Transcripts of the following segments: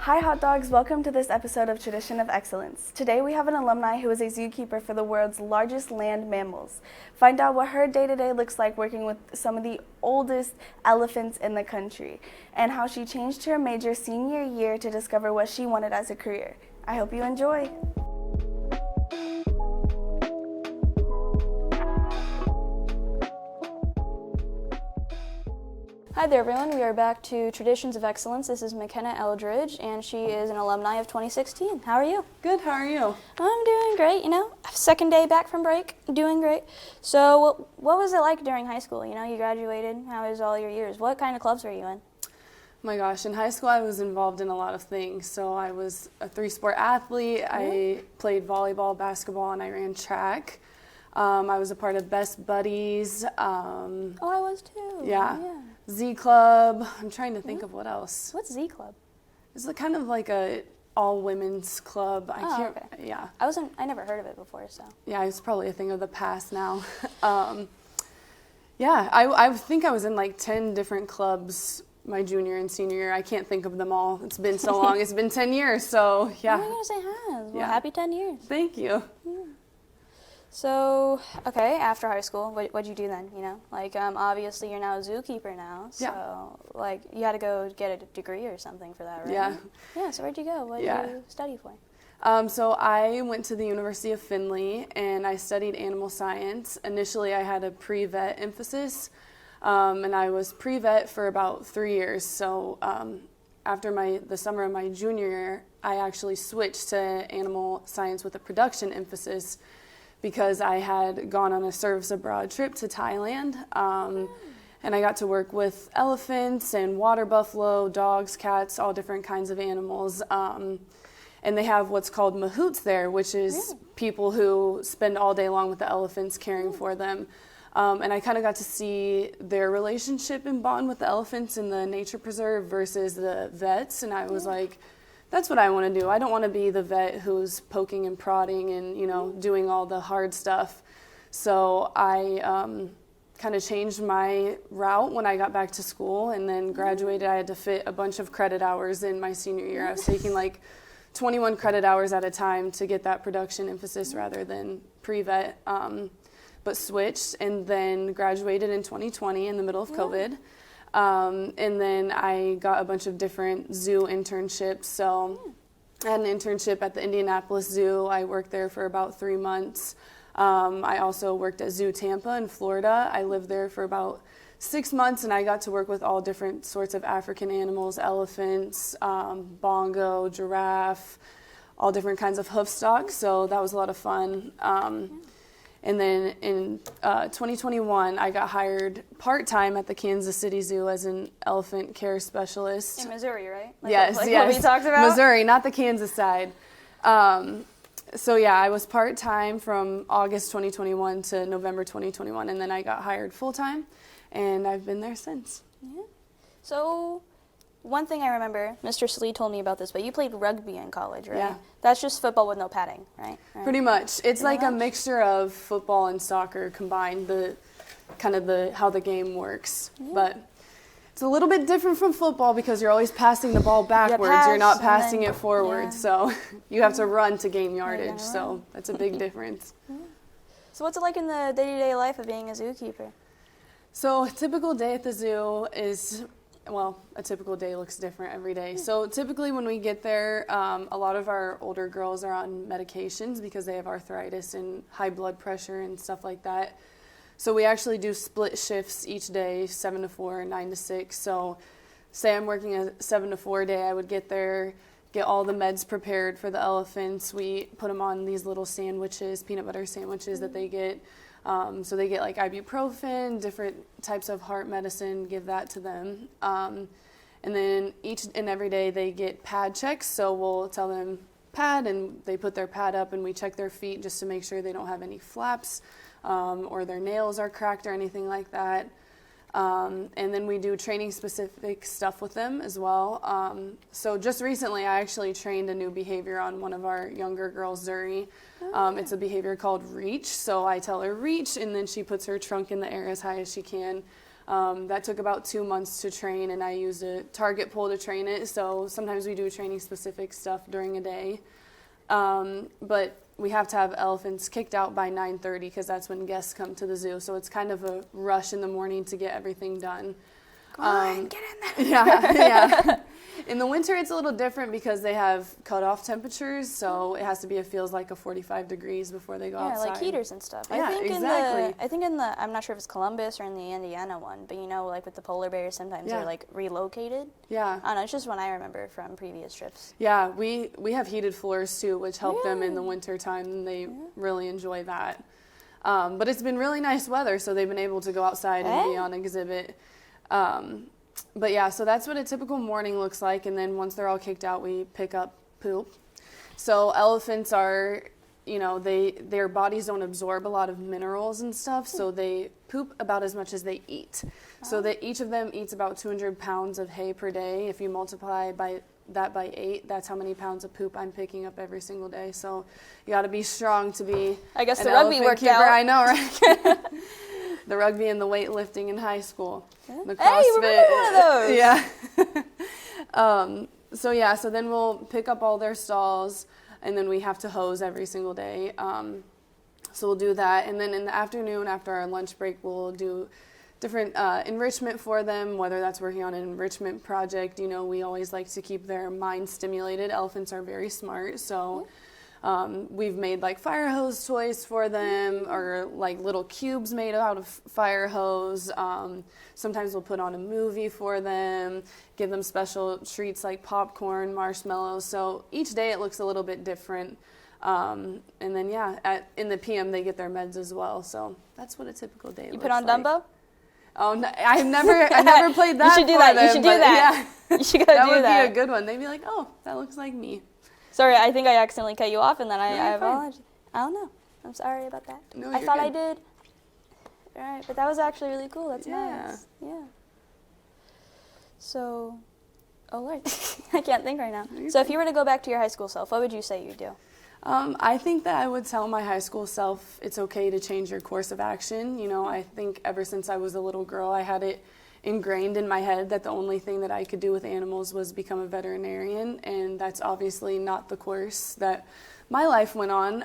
Hi hot dogs, welcome to this episode of Tradition of Excellence. Today we have an alumni who is a zookeeper for the world's largest land mammals. Find out what her day-to-day looks like working with some of the oldest elephants in the country, and how she changed her major senior year to discover what she wanted as a career. I hope you enjoy. Hi there everyone, we are back to Traditions of Excellence. This is MACKENNA Eldredge, and she is an alumni of 2016. How are you? Good, how are you? I'm doing great, second day back from break, doing great. So what was it like during high school? You graduated, how was all your years? What kind of clubs were you in? My gosh, in high school I was involved in a lot of things. So I was a 3-sport athlete, I played volleyball, basketball, and I ran track. I was a part of Best Buddies. Oh, I was too. Yeah. Z Club. I'm trying to think of what else. What's Z Club? It's kind of like a all-women's club. Okay. Yeah. I never heard of it before, so. Yeah, it's probably a thing of the past now. Yeah, I think I was in like 10 different clubs my junior and senior year. I can't think of them all. It's been so long. It's been 10 years, so yeah. Oh my goodness, it has. Well, Yeah. happy 10 years. Thank you. Yeah. So, okay, after high school, what'd you do then, obviously you're now a zookeeper now, so, Yeah. You had to go get a degree or something for that, right? Yeah. Yeah, so where'd you go? What did you study for? So I went to the University of Findlay, and I studied animal science. Initially, I had a pre-vet emphasis, and I was pre-vet for about 3 years. So after the summer of my junior year, I actually switched to animal science with a production emphasis, because I had gone on a service abroad trip to Thailand, and I got to work with elephants and water buffalo, dogs, cats, all different kinds of animals. And they have what's called mahouts there, which is people who spend all day long with the elephants caring for them. And I kind of got to see their relationship and bond with the elephants in the nature preserve versus the vets, and I was like, that's what I want to do. I don't want to be the vet who's poking and prodding and, doing all the hard stuff. So I kind of changed my route when I got back to school, and then graduated. I had to fit a bunch of credit hours in my senior year. I was taking like 21 credit hours at a time to get that production emphasis rather than pre-vet, but switched and then graduated in 2020 in the middle of COVID. And then I got a bunch of different zoo internships. So I had an internship at the Indianapolis Zoo. I worked there for about 3 months. I also worked at Zoo Tampa in Florida. I lived there for about 6 months, and I got to work with all different sorts of African animals, elephants, bongo, giraffe, all different kinds of hoofstock. So that was a lot of fun. And then in 2021, I got hired part-time at the Kansas City Zoo as an elephant care specialist. In Missouri, right? Yes. What we talked about? Missouri, not the Kansas side. So yeah, I was part-time from August 2021 to November 2021, and then I got hired full-time, and I've been there since. Yeah. So one thing I remember, Mr. Slee told me about this, but you played rugby in college, right? Yeah. That's just football with no padding, right? Pretty much. It's like a mixture of football and soccer combined, how the game works. Yeah. But it's a little bit different from football because you're always passing the ball backwards. You're not passing it forward. So you have to run to gain yardage. So that's a big difference. Yeah. So what's it like in the day-to-day life of being a zookeeper? So a typical day at the zoo is... Well, a typical day looks different every day. So typically when we get there, a lot of our older girls are on medications because they have arthritis and high blood pressure and stuff like that. So we actually do split shifts each day, 7 to 4, 9 to 6. So say I'm working a 7 to 4 day, I would get there, get all the meds prepared for the elephants. We put them on these little sandwiches, peanut butter sandwiches that they get. So they get like ibuprofen, different types of heart medicine, give that to them. And then each and every day they get pad checks. So we'll tell them pad, and they put their pad up, and we check their feet just to make sure they don't have any flaps or their nails are cracked or anything like that. And then we do training-specific stuff with them as well. So just recently, I actually trained a new behavior on one of our younger girls, Zuri. It's a behavior called reach. So I tell her reach, and then she puts her trunk in the air as high as she can. That took about 2 months to train, and I used a target pole to train it. So sometimes we do training specific stuff during a day. But we have to have elephants kicked out by 9:30 because that's when guests come to the zoo. So it's kind of a rush in the morning to get everything done. Come on, get in there. Yeah. In the winter, it's a little different because they have cutoff temperatures, so it has to be, it feels like a 45 degrees before they go outside. Yeah, like heaters and stuff. Yeah, exactly. I think in the, I'm not sure if it's Columbus or in the Indiana one, but like with the polar bears, sometimes they're like relocated. Yeah. I don't know, it's just one I remember from previous trips. Yeah, we have heated floors too, which help them in the winter time, and they really enjoy that. But it's been really nice weather, so they've been able to go outside and be on exhibit. But yeah, so that's what a typical morning looks like, and then once they're all kicked out, we pick up poop. So elephants are, their bodies don't absorb a lot of minerals and stuff, so they poop about as much as they eat. So that each of them eats about 200 pounds of hay per day. If you multiply that by 8, that's how many pounds of poop I'm picking up every single day. So you got to be strong to be I guess an the rugby worked keeper. out. I know, right? The rugby and the weightlifting in high school. The CrossFit. Hey, you remember one of those? Yeah. So then we'll pick up all their stalls, and then we have to hose every single day. So we'll do that, and then in the afternoon after our lunch break, we'll do different enrichment for them, whether that's working on an enrichment project. We always like to keep their mind stimulated. Elephants are very smart, so we've made like fire hose toys for them, or like little cubes made out of fire hose. Sometimes we'll put on a movie for them, give them special treats like popcorn, marshmallows. So each day it looks a little bit different. And then in the PM they get their meds as well. So that's what a typical day looks like. You put on Dumbo? Oh, no, I never played that. You should do that. You should do that. Yeah. You should go do that. That would be a good one. They'd be like, oh, that looks like me. Sorry, I think I accidentally cut you off, and then I you're apologize. I don't know. I'm sorry about that. No, I thought good. I did. All right, but that was actually really cool. That's nice. Yeah. So, oh Lord, I can't think right now. So if you were to go back to your high school self, what would you say you'd do? I think that I would tell my high school self it's okay to change your course of action. I think ever since I was a little girl, I had it ingrained in my head that the only thing that I could do with animals was become a veterinarian, and that's obviously not the course that my life went on.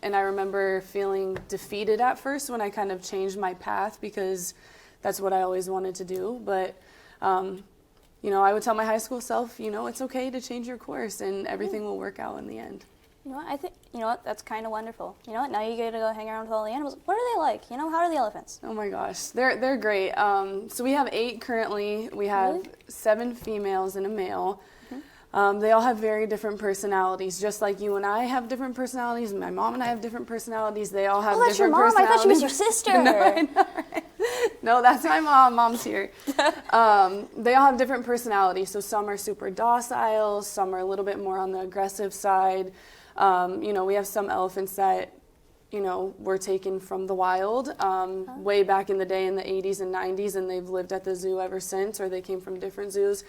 And I remember feeling defeated at first when I kind of changed my path, because that's what I always wanted to do. But I would tell my high school self, it's okay to change your course, and everything will work out in the end. I think, that's kind of wonderful. Now you get to go hang around with all the animals. What are they like? How are the elephants? Oh my gosh, they're great. So we have 8 currently. We have 7 females and a male. They all have very different personalities, just like you and I have different personalities, and my mom and I have different personalities. They all have that's different your mom. personalities. I thought she was your sister. No, I know, right? No, that's my mom. Mom's here. They all have different personalities. So some are super docile, some are a little bit more on the aggressive side. We have some elephants that, were taken from the wild way back in the day in the 80s and 90s, and they've lived at the zoo ever since, or they came from different zoos.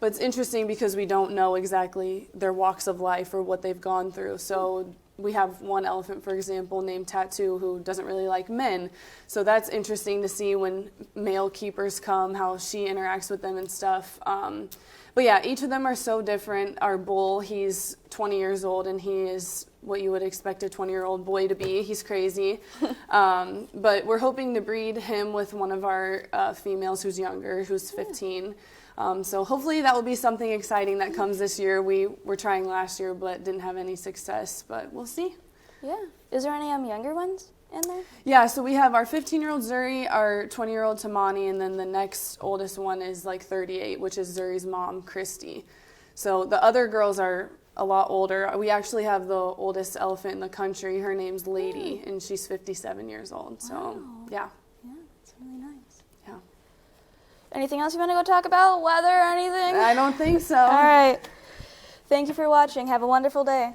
But it's interesting because we don't know exactly their walks of life or what they've gone through. So we have one elephant, for example, named Tattoo, who doesn't really like men. So that's interesting to see when male keepers come, how she interacts with them and stuff. But yeah, each of them are so different. Our bull, he's 20 years old, and he is what you would expect a 20-year-old boy to be. He's crazy. But we're hoping to breed him with one of our females who's younger, who's 15. So hopefully that will be something exciting that comes this year. We were trying last year, but didn't have any success, but we'll see. Yeah. Is there any younger ones in there? Yeah, so we have our 15-year-old Zuri, our 20-year-old Tamani, and then the next oldest one is like 38, which is Zuri's mom, Christy. So the other girls are a lot older. We actually have the oldest elephant in the country. Her name's Lady, and she's 57 years old. So, wow. Yeah. Yeah, that's really nice. Yeah. Anything else you want to go talk about? Weather or anything? I don't think so. All right. Thank you for watching. Have a wonderful day.